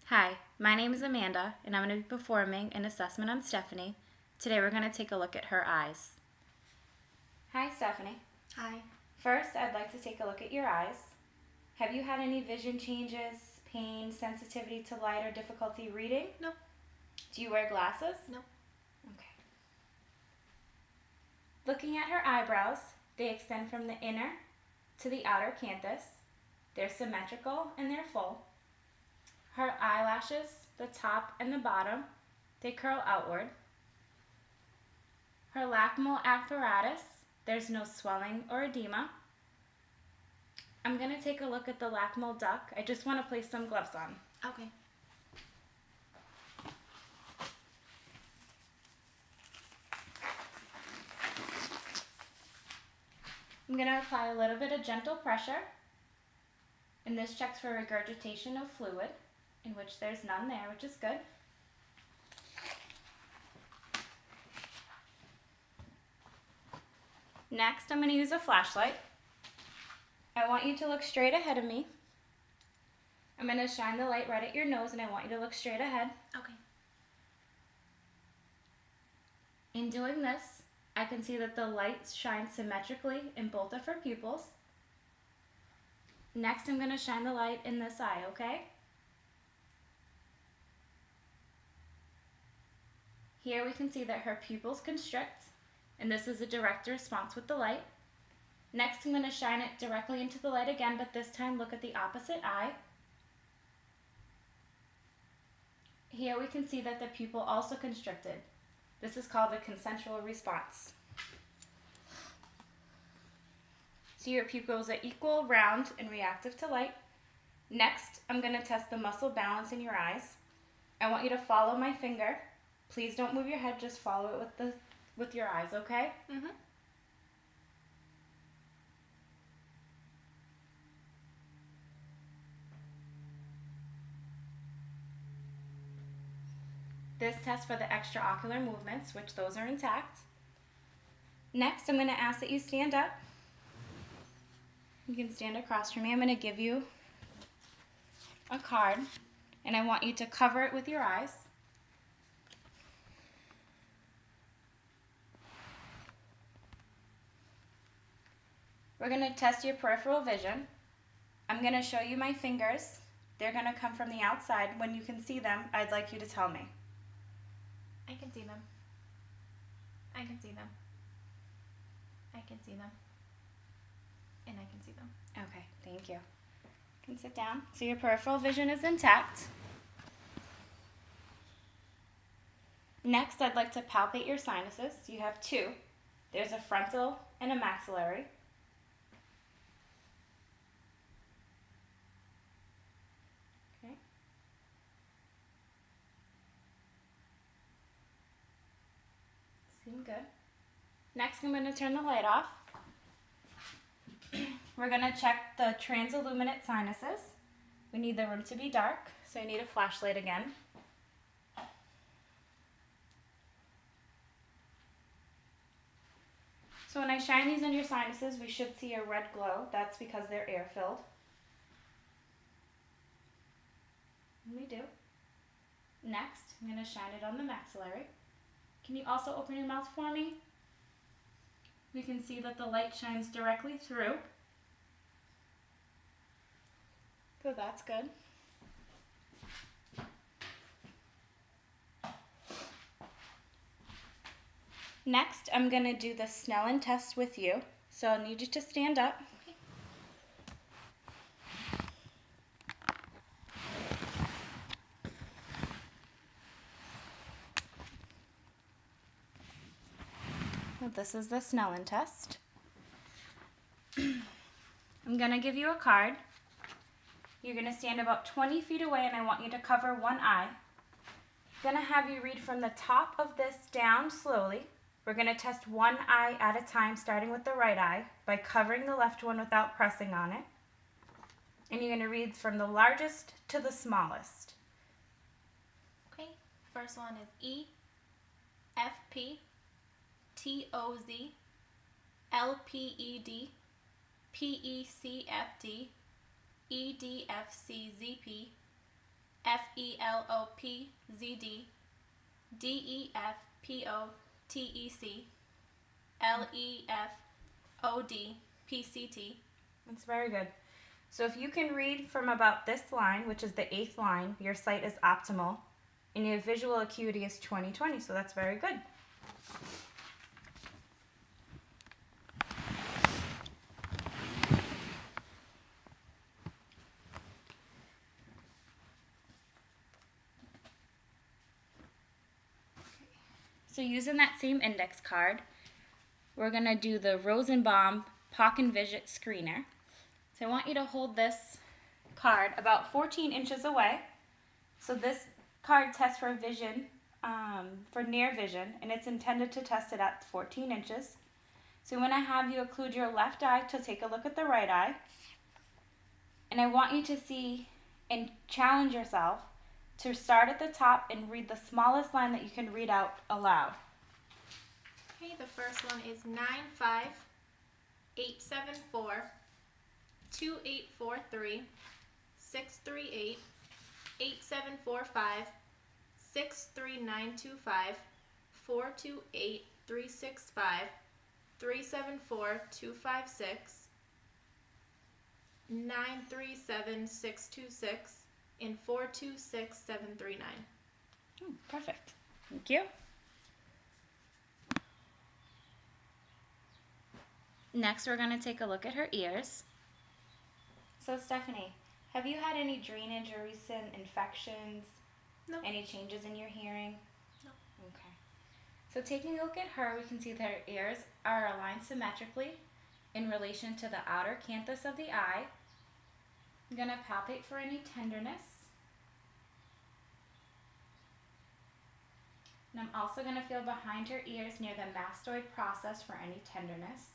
Hi, my name is Amanda, and I'm going to be performing an assessment on Stephanie. Today we're going to take a look at her eyes. Hi, Stephanie. Hi. First, I'd like to take a look at your eyes. Have you had any vision changes, pain, sensitivity to light, or difficulty reading? No. Do you wear glasses? No. Okay. Looking at her eyebrows, they extend from the inner to the outer canthus. They're symmetrical and they're full. Her eyelashes, the top and the bottom, they curl outward. Her lacrimal apparatus, there's no swelling or edema. I'm going to take a look at the lacrimal duct. I just want to place some gloves on. Okay. I'm going to apply a little bit of gentle pressure, and this checks for regurgitation of fluid, in which there's none there, which is good. Next, I'm going to use a flashlight. I want you to look straight ahead of me. I'm going to shine the light right at your nose, and I want you to look straight ahead. Okay. In doing this, I can see that the light shines symmetrically in both of her pupils. Next, I'm going to shine the light in this eye, okay? Here we can see that her pupils constrict, and this is a direct response with the light. Next, I'm going to shine it directly into the light again, but this time look at the opposite eye. Here we can see that the pupil also constricted. This is called a consensual response. So your pupils are equal, round, and reactive to light. Next, I'm going to test the muscle balance in your eyes. I want you to follow my finger. Please don't move your head, just follow it with your eyes, okay? Mm-hmm. This tests for the extraocular movements, which those are intact. Next, I'm going to ask that you stand up. You can stand across from me. I'm going to give you a card, and I want you to cover it with your eyes. We're going to test your peripheral vision. I'm going to show you my fingers. They're going to come from the outside. When you can see them, I'd like you to tell me. I can see them. I can see them. I can see them. And I can see them. Okay, thank you. You can sit down. So your peripheral vision is intact. Next, I'd like to palpate your sinuses. You have two. There's a frontal and a maxillary. Okay. Seem good. Next, I'm going to turn the light off. We're going to check the transilluminant sinuses. We need the room to be dark, so I need a flashlight again. So when I shine these on your sinuses, we should see a red glow. That's because they're air-filled. And we do. Next, I'm going to shine it on the maxillary. Can you also open your mouth for me? We can see that the light shines directly through. So that's good. Next, I'm going to do the Snellen test with you. So I'll need you to stand up. Well, this is the Snellen test. I'm going to give you a card. You're going to stand about 20 feet away, and I want you to cover one eye. I'm going to have you read from the top of this down slowly. We're going to test one eye at a time, starting with the right eye, by covering the left one without pressing on it. And you're going to read from the largest to the smallest. Okay. First one is E, F, P, T, O, Z, L, P, E, D, P, E, C, F, D, E, D, F, C, Z, P, FELOPZD, DEFPOTEC, LEFODPCT. That's very good. So if you can read from about this line, which is the 8th line, your sight is optimal, and your visual acuity is 20/20, so that's very good. So using that same index card, we're going to do the Rosenbaum Pock and Visit Screener. So I want you to hold this card about 14 inches away. So this card tests for vision, for near vision, and it's intended to test it at 14 inches. So I'm going to have you occlude your left eye to take a look at the right eye. And I want you to see and challenge yourself to start at the top and read the smallest line that you can read out aloud. Okay, the first one is 95874 2843 638 8745 63925 428 365 374 256 937 626 and 426 739. Perfect. Thank you. Next, we're going to take a look at her ears. So, Stephanie, have you had any drainage or recent infections? No. Any changes in your hearing? No. Okay. So, taking a look at her, we can see that her ears are aligned symmetrically in relation to the outer canthus of the eye. I'm going to palpate for any tenderness. And I'm also going to feel behind her ears near the mastoid process for any tenderness.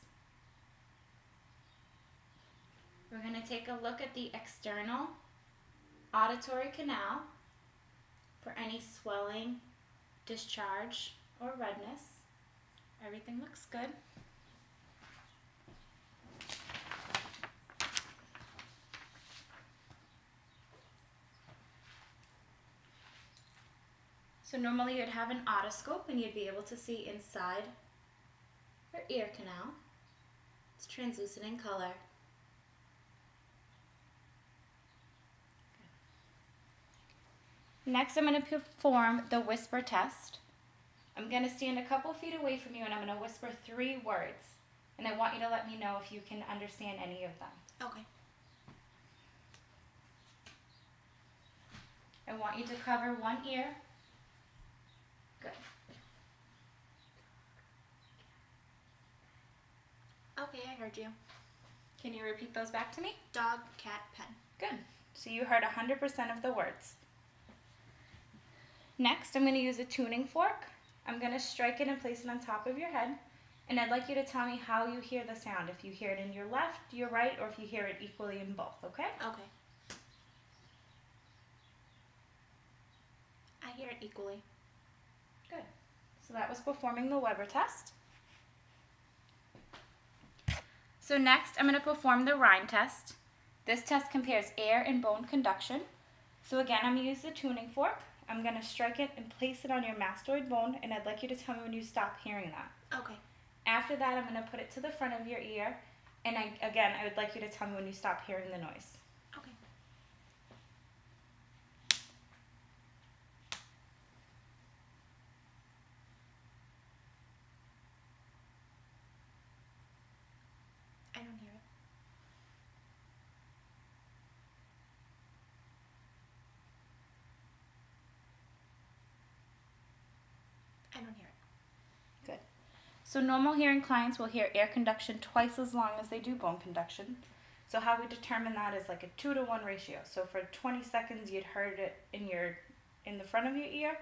We're going to take a look at the external auditory canal for any swelling, discharge, or redness. Everything looks good. So normally you'd have an otoscope and you'd be able to see inside her ear canal. It's translucent in color. Next, I'm going to perform the whisper test. I'm going to stand a couple feet away from you and I'm going to whisper 3 words. And I want you to let me know if you can understand any of them. Okay. I want you to cover one ear. Good. Okay, I heard you. Can you repeat those back to me? Dog, cat, pen. Good. So you heard 100% of the words. Next, I'm going to use a tuning fork. I'm going to strike it and place it on top of your head. And I'd like you to tell me how you hear the sound. If you hear it in your left, your right, or if you hear it equally in both, okay? Okay. I hear it equally. Good. So that was performing the Weber test. So next, I'm going to perform the Rhine test. This test compares air and bone conduction. So again, I'm going to use the tuning fork. I'm going to strike it and place it on your mastoid bone, and I'd like you to tell me when you stop hearing that. Okay. After that, I'm going to put it to the front of your ear, and I would like you to tell me when you stop hearing the noise. Okay. I don't hear it. I don't hear it. Good. So normal hearing clients will hear air conduction twice as long as they do bone conduction. So how we determine that is like a 2-to-1 ratio. So for 20 seconds, you'd heard it in the front of your ear,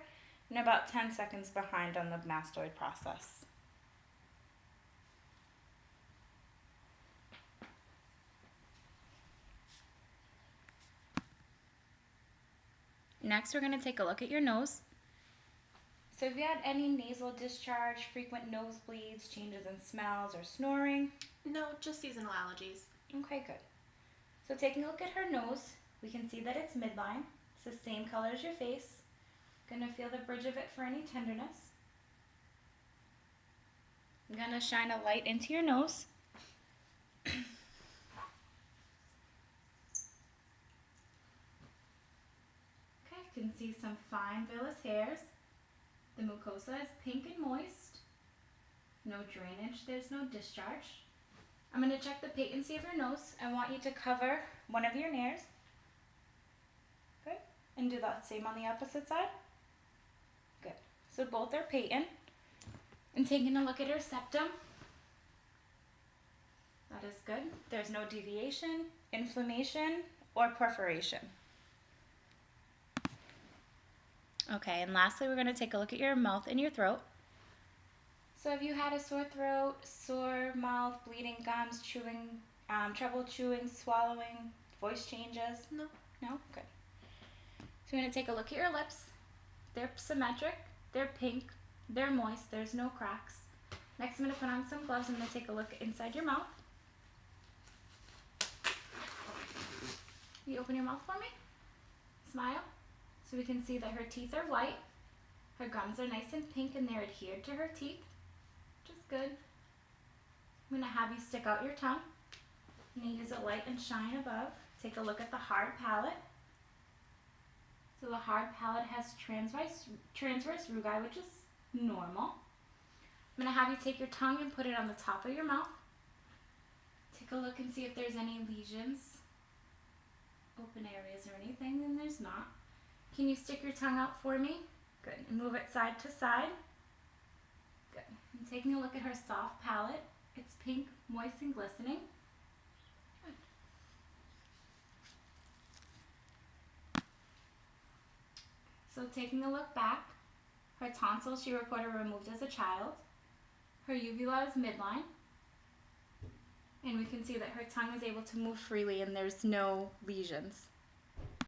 and about 10 seconds behind on the mastoid process. Next, we're going to take a look at your nose. So have you had any nasal discharge, frequent nosebleeds, changes in smells, or snoring? No, just seasonal allergies. Okay, good. So taking a look at her nose, we can see that it's midline, It's the same color as your face. Gonna feel the bridge of it for any tenderness. I'm gonna shine a light into your nose. Okay, you can see some fine villous hairs. The mucosa is pink and moist. No drainage, there's no discharge. I'm going to check the patency of your nose. I want you to cover one of your nares. Good. And do that same on the opposite side. Good. So both are patent. And taking a look at your septum. That is good. There's no deviation, inflammation, or perforation. Okay, and lastly, we're going to take a look at your mouth and your throat. So have you had a sore throat, sore mouth, bleeding gums, chewing, trouble chewing, swallowing, voice changes? No. No? Good. So we're going to take a look at your lips. They're symmetric, they're pink, they're moist, there's no cracks. Next, I'm going to put on some gloves. I'm going to take a look inside your mouth. You open your mouth for me? Smile. So we can see that her teeth are white. Her gums are nice and pink and they're adhered to her teeth, which is good. I'm going to have you stick out your tongue. I'm going to use a light and shine above. Take a look at the hard palate. So the hard palate has transverse rugae, which is normal. I'm going to have you take your tongue and put it on the top of your mouth. Take a look and see if there's any lesions, open areas or anything, and there's not. Can you stick your tongue out for me? Good. And move it side to side. Good. I'm taking a look at her soft palate. It's pink, moist, and glistening. Good. So taking a look back, her tonsils she reported removed as a child. Her uvula is midline. And we can see that her tongue is able to move freely and there's no lesions.